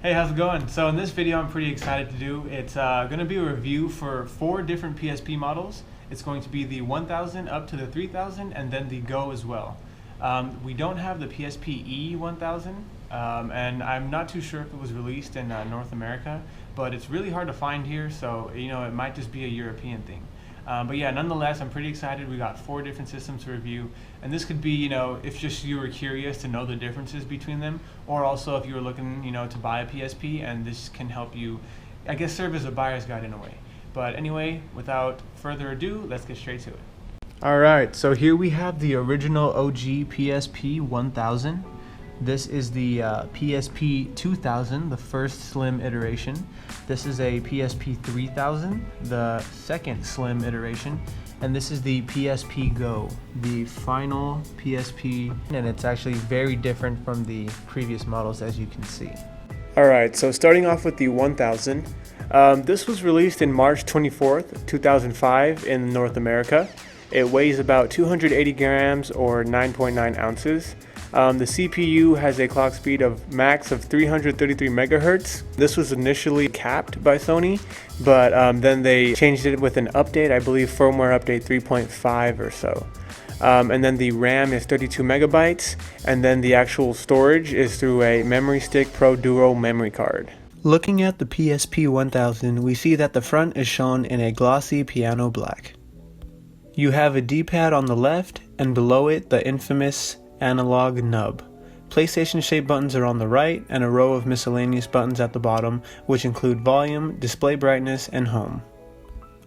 Hey, how's it going? So in this video I'm pretty excited to do. It's going to be a review for 4 different PSP models. It's going to be the 1000 up to the 3000 and then the Go as well. We don't have the PSP E1000 and I'm not too sure if it was released in North America, but it's really hard to find here, so it might just be a European thing. But yeah, nonetheless, I'm pretty excited. We got 4 different systems to review, and this could be, if just you were curious to know the differences between them, or also if you were looking, to buy a PSP, and this can help you, I guess, serve as a buyer's guide in a way. But anyway, without further ado, let's get straight to it. Alright, so here we have the original OG PSP 1000. This is the PSP 2000, the first slim iteration. This is a PSP 3000, the second slim iteration. And this is the PSP Go, the final PSP, and it's actually very different from the previous models, as you can see. Alright, so starting off with the 1000. This was released in March 24th, 2005 in North America. It weighs about 280 grams or 9.9 ounces. The CPU has a clock speed of max of 333 megahertz. This was initially capped by Sony, but then they changed it with an update, I believe firmware update 3.5 or so. And then the RAM is 32 megabytes, and then the actual storage is through a Memory Stick Pro Duo memory card. Looking at the PSP 1000, we see that the front is shown in a glossy piano black. You have a D-pad on the left, and below it the infamous analog nub. PlayStation shaped buttons are on the right, and a row of miscellaneous buttons at the bottom, which include volume, display brightness, and home.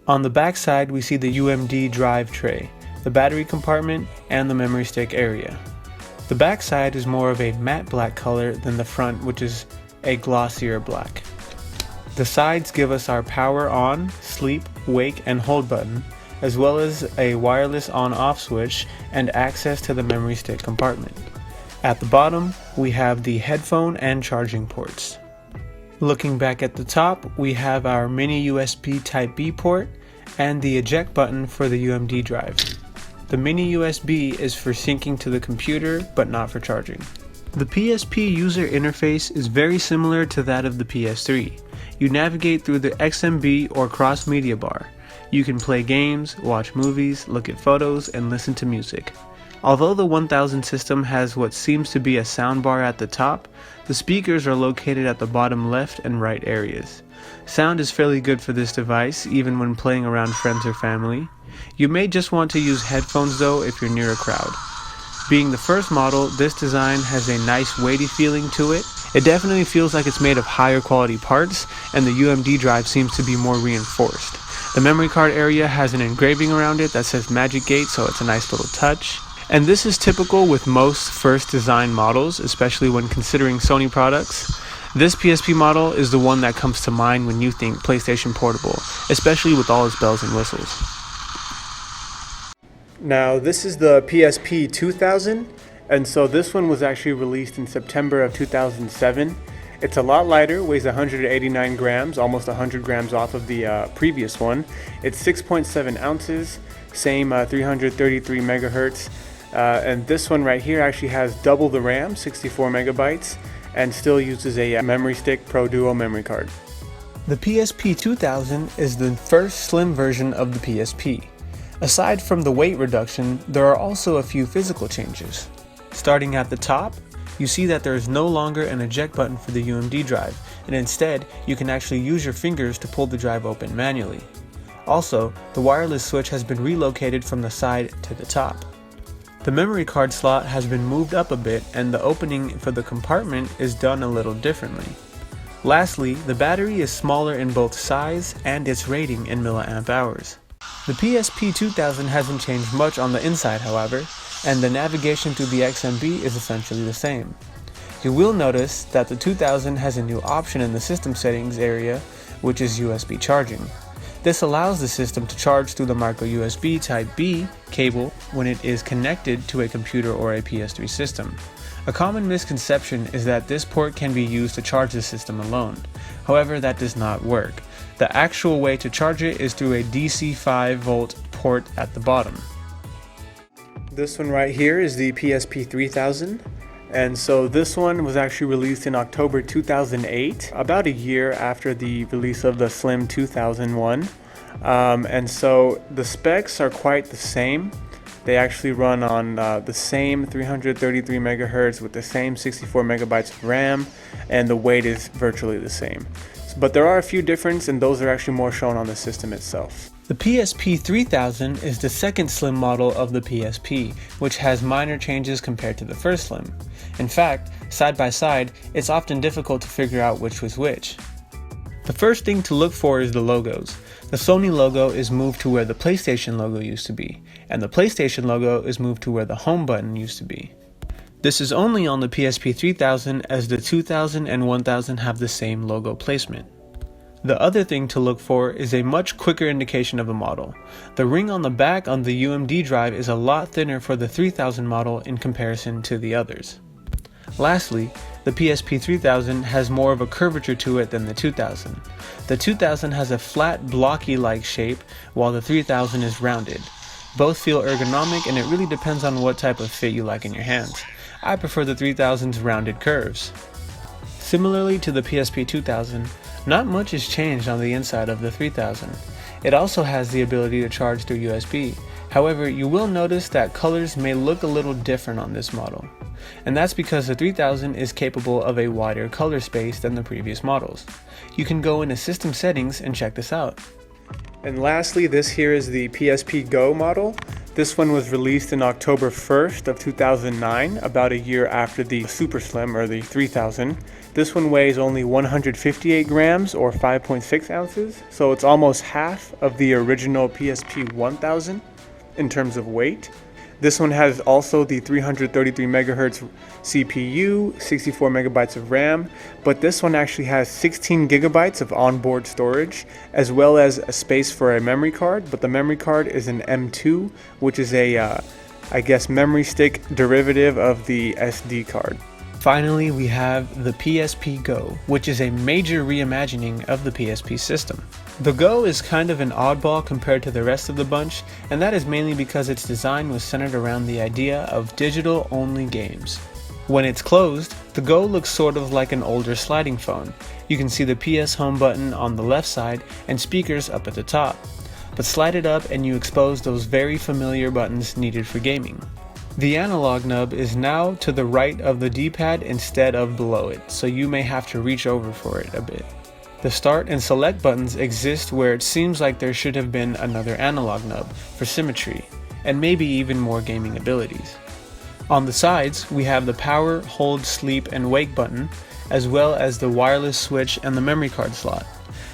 On the back side, we see the UMD drive tray, the battery compartment, and the memory stick area. The back side is more of a matte black color than the front, which is a glossier black. The sides give us our power on, sleep, wake, and hold button, as well as a wireless on-off switch and access to the memory stick compartment. At the bottom, we have the headphone and charging ports. Looking back at the top, we have our mini USB Type-B port and the eject button for the UMD drive. The mini USB is for syncing to the computer, but not for charging. The PSP user interface is very similar to that of the PS3. You navigate through the XMB or cross-media bar. You can play games, watch movies, look at photos, and listen to music. Although the 1000 system has what seems to be a soundbar at the top, the speakers are located at the bottom left and right areas. Sound is fairly good for this device, even when playing around friends or family. You may just want to use headphones though if you're near a crowd. Being the first model, this design has a nice weighty feeling to it. It definitely feels like it's made of higher quality parts, and the UMD drive seems to be more reinforced. The memory card area has an engraving around it that says Magic Gate, so it's a nice little touch. And this is typical with most first design models, especially when considering Sony products. This PSP model is the one that comes to mind when you think PlayStation Portable, especially with all its bells and whistles. Now this is the PSP 2000, and so this one was actually released in September of 2007. It's a lot lighter, weighs 189 grams, almost 100 grams off of the previous one. It's 6.7 ounces, same 333 megahertz, and this one right here actually has double the RAM, 64 megabytes, and still uses a Memory Stick Pro Duo memory card. The PSP 2000 is the first slim version of the PSP. Aside from the weight reduction, there are also a few physical changes. Starting at the top, you see that there is no longer an eject button for the UMD drive, and instead, you can actually use your fingers to pull the drive open manually. Also, the wireless switch has been relocated from the side to the top. The memory card slot has been moved up a bit, and the opening for the compartment is done a little differently. Lastly, the battery is smaller in both size and its rating in milliamp hours. The PSP 2000 hasn't changed much on the inside, however, and the navigation through the XMB is essentially the same. You will notice that the 2000 has a new option in the system settings area, which is USB charging. This allows the system to charge through the micro USB Type-B cable when it is connected to a computer or a PS3 system. A common misconception is that this port can be used to charge the system alone. However, that does not work. The actual way to charge it is through a DC 5-volt port at the bottom. This one right here is the PSP 3000, And so this one was actually released in October 2008, about a year after the release of the Slim 2001. And so the specs are quite the same. They actually run on the same 333 megahertz with the same 64 megabytes of RAM, and the weight is virtually the same. But there are a few differences, and those are actually more shown on the system itself. The PSP 3000 is the second Slim model of the PSP, which has minor changes compared to the first Slim. In fact, side by side, it's often difficult to figure out which was which. The first thing to look for is the logos. The Sony logo is moved to where the PlayStation logo used to be, and the PlayStation logo is moved to where the home button used to be. This is only on the PSP 3000, as the 2000 and 1000 have the same logo placement. The other thing to look for is a much quicker indication of a model. The ring on the back on the UMD drive is a lot thinner for the 3000 model in comparison to the others. Lastly, the PSP 3000 has more of a curvature to it than the 2000. The 2000 has a flat, blocky-like shape, while the 3000 is rounded. Both feel ergonomic, and it really depends on what type of fit you like in your hands. I prefer the 3000's rounded curves. Similarly to the PSP 2000, not much is changed on the inside of the 3000. It also has the ability to charge through USB. However, you will notice that colors may look a little different on this model. And that's because the 3000 is capable of a wider color space than the previous models. You can go into system settings and check this out. And lastly, this here is the PSP Go model. This one was released in October 1st of 2009, about a year after the Super Slim, or the 3000. This one weighs only 158 grams or 5.6 ounces, so it's almost half of the original PSP 1000 in terms of weight. This one has also the 333 megahertz CPU, 64 megabytes of RAM, but this one actually has 16 gigabytes of onboard storage, as well as a space for a memory card, but the memory card is an M2, which is a, I guess, memory stick derivative of the SD card. Finally, we have the PSP Go, which is a major reimagining of the PSP system. The Go is kind of an oddball compared to the rest of the bunch, and that is mainly because its design was centered around the idea of digital-only games. When it's closed, the Go looks sort of like an older sliding phone. You can see the PS Home button on the left side and speakers up at the top. But slide it up and you expose those very familiar buttons needed for gaming. The analog nub is now to the right of the D-pad instead of below it, so you may have to reach over for it a bit. The start and select buttons exist where it seems like there should have been another analog nub for symmetry, and maybe even more gaming abilities. On the sides, we have the power, hold, sleep, and wake button, as well as the wireless switch and the memory card slot.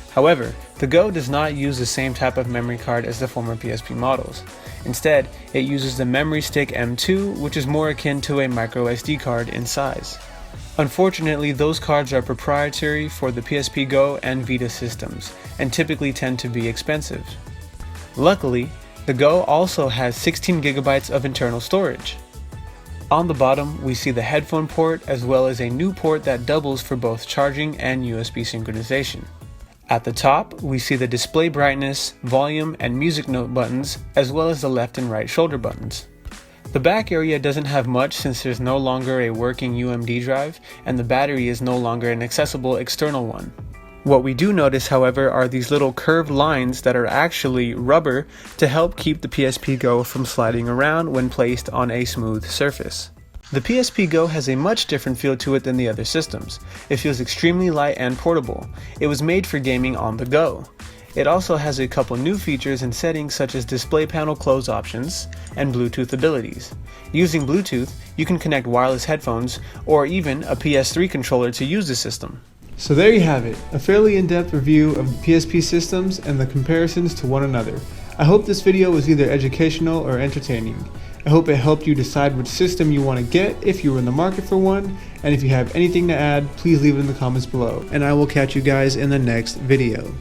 However, the Go does not use the same type of memory card as the former PSP models. Instead, it uses the Memory Stick M2, which is more akin to a microSD card in size. Unfortunately, those cards are proprietary for the PSP Go and Vita systems, and typically tend to be expensive. Luckily, the Go also has 16 gigabytes of internal storage. On the bottom, we see the headphone port, as well as a new port that doubles for both charging and USB synchronization. At the top, we see the display brightness, volume, and music note buttons, as well as the left and right shoulder buttons. The back area doesn't have much since there's no longer a working UMD drive, and the battery is no longer an accessible external one. What we do notice, however, are these little curved lines that are actually rubber to help keep the PSP Go from sliding around when placed on a smooth surface. The PSP Go has a much different feel to it than the other systems. It feels extremely light and portable. It was made for gaming on the go. It also has a couple new features and settings such as display panel close options and Bluetooth abilities. Using Bluetooth, you can connect wireless headphones or even a PS3 controller to use the system. So there you have it, a fairly in-depth review of the PSP systems and the comparisons to one another. I hope this video was either educational or entertaining. I hope it helped you decide which system you want to get if you're in the market for one, and if you have anything to add, please leave it in the comments below, and I will catch you guys in the next video.